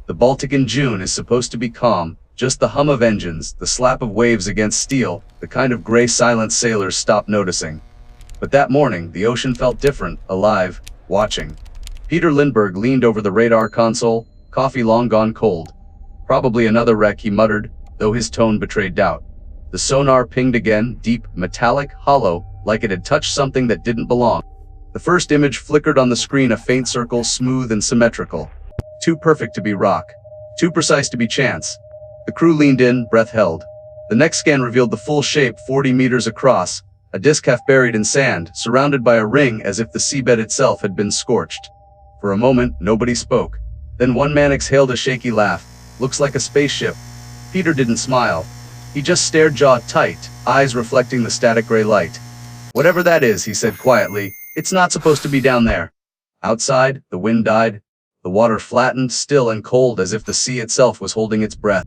The Baltic in June is supposed to be calm, just the hum of engines, the slap of waves against steel, the kind of gray silence sailors stop noticing. But that morning, the ocean felt different, alive, watching. Peter Lindbergh leaned over the radar console, coffee long gone cold. Probably another wreck, he muttered, though his tone betrayed doubt. The sonar pinged again, deep, metallic, hollow, like it had touched something that didn't belong. The first image flickered on the screen, a faint circle, smooth and symmetrical. Too perfect to be rock. Too precise to be chance. The crew leaned in, breath held. The next scan revealed the full shape, 40 meters across, a disk half buried in sand, surrounded by a ring as if the seabed itself had been scorched. For a moment, nobody spoke. Then one man exhaled a shaky laugh. Looks like a spaceship. Peter didn't smile. He just stared, jaw tight, eyes reflecting the static gray light. Whatever that is, he said quietly, it's not supposed to be down there. Outside, the wind died. The water flattened, still and cold, as if the sea itself was holding its breath.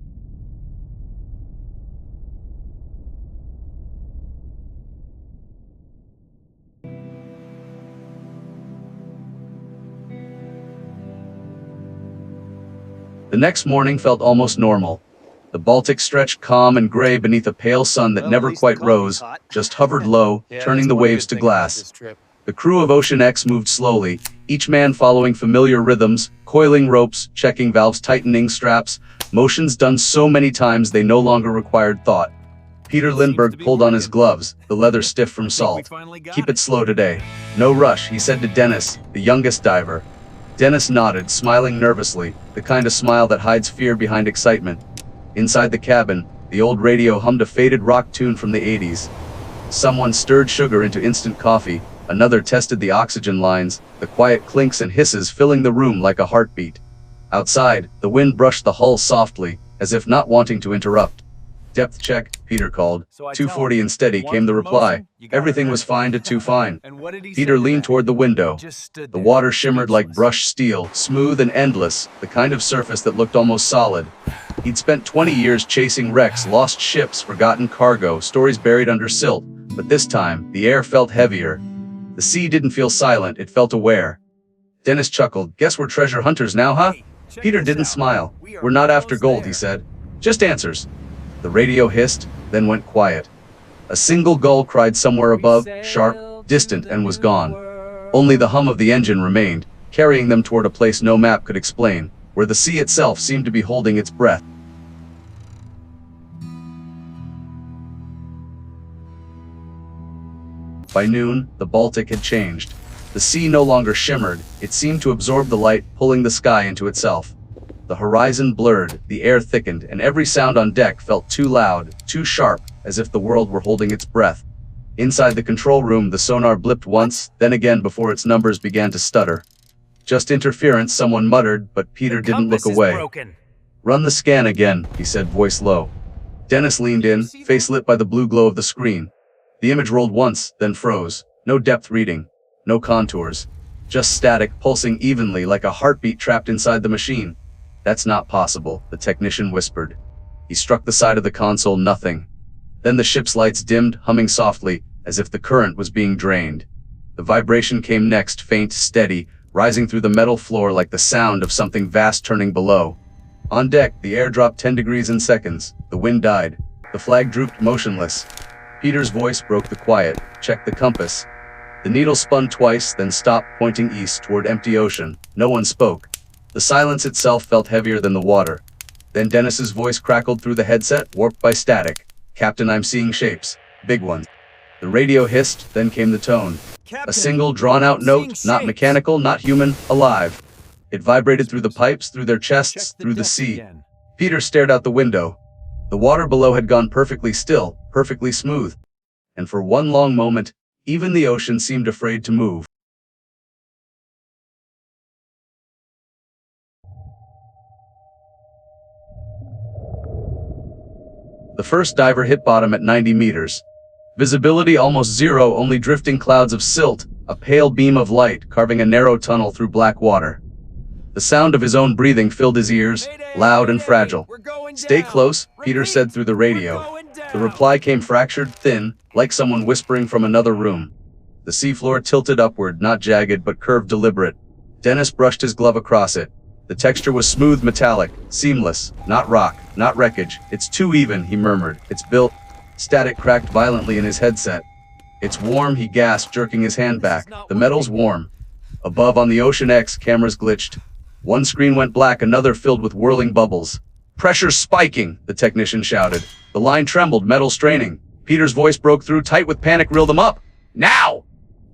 The next morning felt almost normal. The Baltic stretched calm and gray beneath a pale sun that never quite rose, just hovered low, turning the waves to glass. The crew of Ocean X moved slowly, each man following familiar rhythms, coiling ropes, checking valves, tightening straps, motions done so many times they no longer required thought. Peter Lindbergh pulled on his gloves, the leather stiff from salt. Keep it slow today. No rush, he said to Dennis, the youngest diver. Dennis nodded, smiling nervously, the kind of smile that hides fear behind excitement. Inside the cabin, the old radio hummed a faded rock tune from the 80s. Someone stirred sugar into instant coffee, another tested the oxygen lines, the quiet clinks and hisses filling the room like a heartbeat. Outside, the wind brushed the hull softly, as if not wanting to interrupt. Depth check, Peter called. 240 and steady, came the reply. Everything was fine to too fine. Peter leaned toward the window. The water shimmered like brushed steel, smooth and endless, the kind of surface that looked almost solid. He'd spent 20 years chasing wrecks, lost ships, forgotten cargo, stories buried under silt, but this time, the air felt heavier. The sea didn't feel silent, it felt aware. Dennis chuckled. Guess we're treasure hunters now, huh? Peter didn't smile. We're not after gold, he said. Just answers. The radio hissed, then went quiet. A single gull cried somewhere above, sharp, distant, and was gone. Only the hum of the engine remained, carrying them toward a place no map could explain, where the sea itself seemed to be holding its breath. By noon, the Baltic had changed. The sea no longer shimmered, it seemed to absorb the light, pulling the sky into itself. The horizon blurred, the air thickened, and every sound on deck felt too loud, too sharp, as if the world were holding its breath. Inside the control room, the sonar blipped once, then again before its numbers began to stutter. Just interference, someone muttered, but Peter didn't look away. Run the scan again, he said, voice low. Dennis leaned in, face lit by the blue glow of the screen. The image rolled once, then froze. No depth reading, no contours. Just static, pulsing evenly like a heartbeat trapped inside the machine. That's not possible, the technician whispered. He struck the side of the console, nothing. Then the ship's lights dimmed, humming softly, as if the current was being drained. The vibration came next, faint, steady, rising through the metal floor like the sound of something vast turning below. On deck, the air dropped 10 degrees in seconds. The wind died. The flag drooped motionless. Peter's voice broke the quiet. Check the compass. The needle spun twice, then stopped, pointing east toward empty ocean. No one spoke. The silence itself felt heavier than the water. Then Dennis's voice crackled through the headset, warped by static. Captain, I'm seeing shapes. Big ones. The radio hissed, then came the tone. A single, drawn-out note, not mechanical, not human, alive. It vibrated through the pipes, through their chests, through the sea. Peter stared out the window. The water below had gone perfectly still, perfectly smooth. And for one long moment, even the ocean seemed afraid to move. The first diver hit bottom at 90 meters. Visibility almost zero, only drifting clouds of silt, a pale beam of light carving a narrow tunnel through black water. The sound of his own breathing filled his ears, loud and fragile. Stay close, Peter said through the radio. The reply came fractured, thin, like someone whispering from another room. The seafloor tilted upward, not jagged but curved, deliberate. Dennis brushed his glove across it. The texture was smooth metallic, seamless, not rock, not wreckage. It's too even, he murmured. It's built. Static cracked violently in his headset. It's warm, he gasped, jerking his hand back. The metal's warm. Above on the Ocean X, cameras glitched. One screen went black, another filled with whirling bubbles. Pressure's spiking, the technician shouted. The line trembled, metal straining. Peter's voice broke through, tight with panic. Reel them up! Now!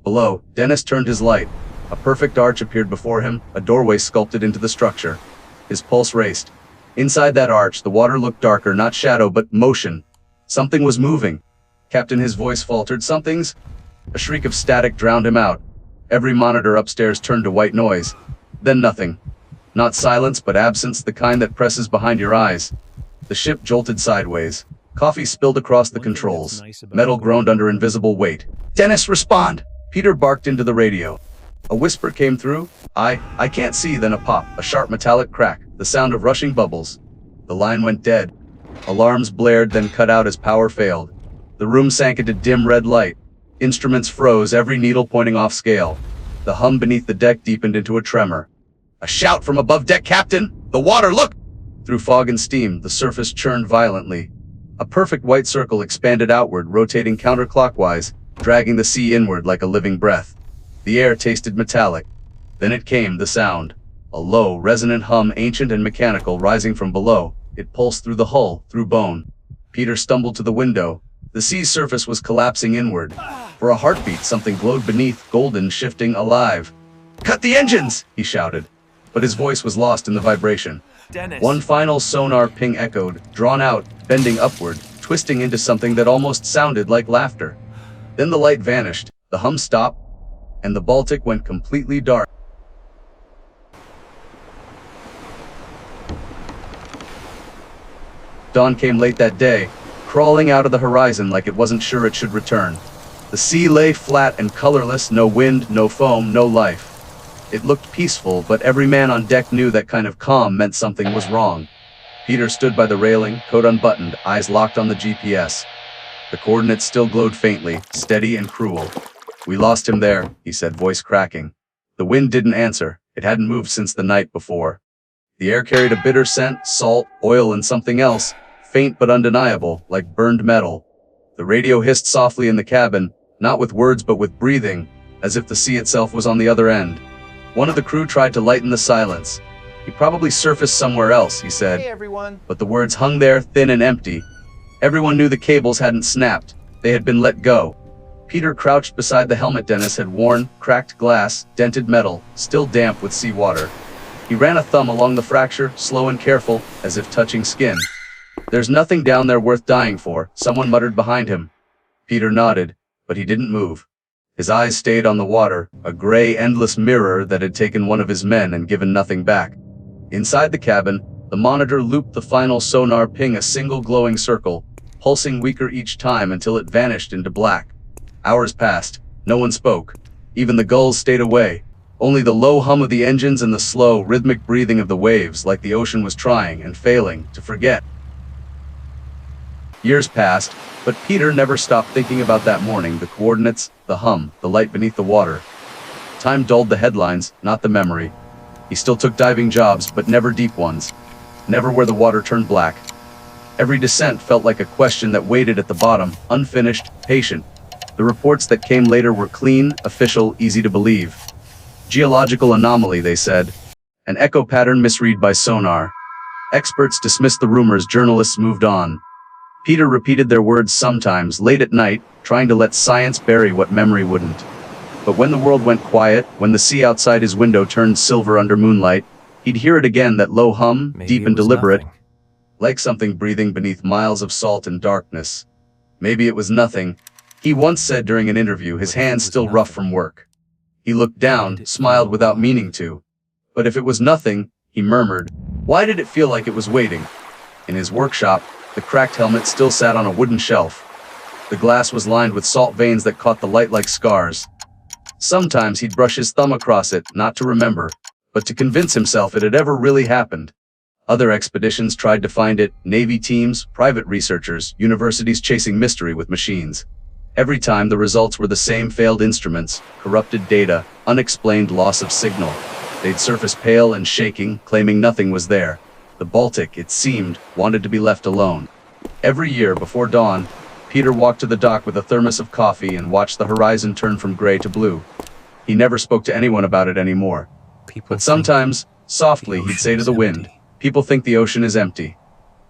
Below, Dennis turned his light. A perfect arch appeared before him, a doorway sculpted into the structure. His pulse raced. Inside that arch, the water looked darker, not shadow, but motion. Something was moving. Captain, his voice faltered. Something's... A shriek of static drowned him out. Every monitor upstairs turned to white noise. Then nothing. Not silence, but absence, the kind that presses behind your eyes. The ship jolted sideways. Coffee spilled across the controls. Metal groaned under invisible weight. Dennis, respond! Peter barked into the radio. A whisper came through. I can't see, then a pop, a sharp metallic crack, the sound of rushing bubbles. The line went dead. Alarms blared, then cut out as power failed. The room sank into dim red light. Instruments froze, every needle pointing off scale. The hum beneath the deck deepened into a tremor. A shout from above deck, Captain! The water, look! Through fog and steam, the surface churned violently. A perfect white circle expanded outward, rotating counterclockwise, dragging the sea inward like a living breath. The air tasted metallic. Then it came, the sound. A low, resonant hum, ancient and mechanical, rising from below. It pulsed through the hull, through bone. Peter stumbled to the window. The sea's surface was collapsing inward. For a heartbeat, something glowed beneath, golden, shifting, alive. Cut the engines! He shouted. But his voice was lost in the vibration. Dennis. One final sonar ping echoed, drawn out, bending upward, twisting into something that almost sounded like laughter. Then the light vanished, the hum stopped, and the Baltic went completely dark. Dawn came late that day, crawling out of the horizon like it wasn't sure it should return. The sea lay flat and colorless, no wind, no foam, no life. It looked peaceful, but every man on deck knew that kind of calm meant something was wrong. Peter stood by the railing, coat unbuttoned, eyes locked on the GPS. The coordinates still glowed faintly, steady and cruel. We lost him there, he said, voice cracking. The wind didn't answer. It hadn't moved since the night before. The air carried a bitter scent, salt, oil, and something else, faint but undeniable, like burned metal. The radio hissed softly in the cabin, not with words but with breathing, as if the sea itself was on the other end. One of the crew tried to lighten the silence. He probably surfaced somewhere else, he said. Hey everyone. But the words hung there, thin and empty. Everyone knew the cables hadn't snapped. They had been let go. Peter crouched beside the helmet Dennis had worn, cracked glass, dented metal, still damp with seawater. He ran a thumb along the fracture, slow and careful, as if touching skin. There's nothing down there worth dying for, someone muttered behind him. Peter nodded, but he didn't move. His eyes stayed on the water, a gray, endless mirror that had taken one of his men and given nothing back. Inside the cabin, the monitor looped the final sonar ping, a single glowing circle, pulsing weaker each time until it vanished into black. Hours passed. No one spoke. Even the gulls stayed away. Only the low hum of the engines and the slow, rhythmic breathing of the waves, like the ocean was trying and failing to forget. Years passed, but Peter never stopped thinking about that morning, the coordinates, the hum, the light beneath the water. Time dulled the headlines, not the memory. He still took diving jobs, but never deep ones. Never where the water turned black. Every descent felt like a question that waited at the bottom, unfinished, patient. The reports that came later were clean, official, easy to believe. Geological anomaly, they said. An echo pattern misread by sonar. Experts dismissed the rumors, journalists moved on. Peter repeated their words sometimes, late at night, trying to let science bury what memory wouldn't. But when the world went quiet, when the sea outside his window turned silver under moonlight, he'd hear it again, that low hum, deep and deliberate, like something breathing beneath miles of salt and darkness. Maybe it was nothing, he once said during an interview, his hands still rough from work. He looked down, smiled without meaning to. But if it was nothing, he murmured, why did it feel like it was waiting? In his workshop, the cracked helmet still sat on a wooden shelf. The glass was lined with salt veins that caught the light like scars. Sometimes he'd brush his thumb across it, not to remember, but to convince himself it had ever really happened. Other expeditions tried to find it, Navy teams, private researchers, universities chasing mystery with machines. Every time the results were the same: failed instruments, corrupted data, unexplained loss of signal. They'd surface pale and shaking, claiming nothing was there. The Baltic, it seemed, wanted to be left alone. Every year, before dawn, Peter walked to the dock with a thermos of coffee and watched the horizon turn from gray to blue. He never spoke to anyone about it anymore. But sometimes, softly, he'd say to the wind, "People think the ocean is empty."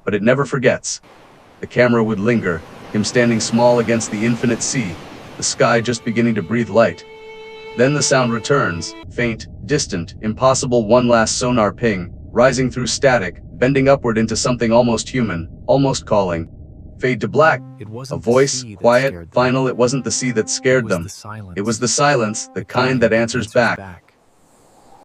But it never forgets. The camera would linger, him standing small against the infinite sea, the sky just beginning to breathe light. Then the sound returns, faint, distant, impossible, one last sonar ping, rising through static, bending upward into something almost human, almost calling. Fade to black. A voice, quiet, final. It wasn't the sea that scared them. It was the silence, the kind that answers back.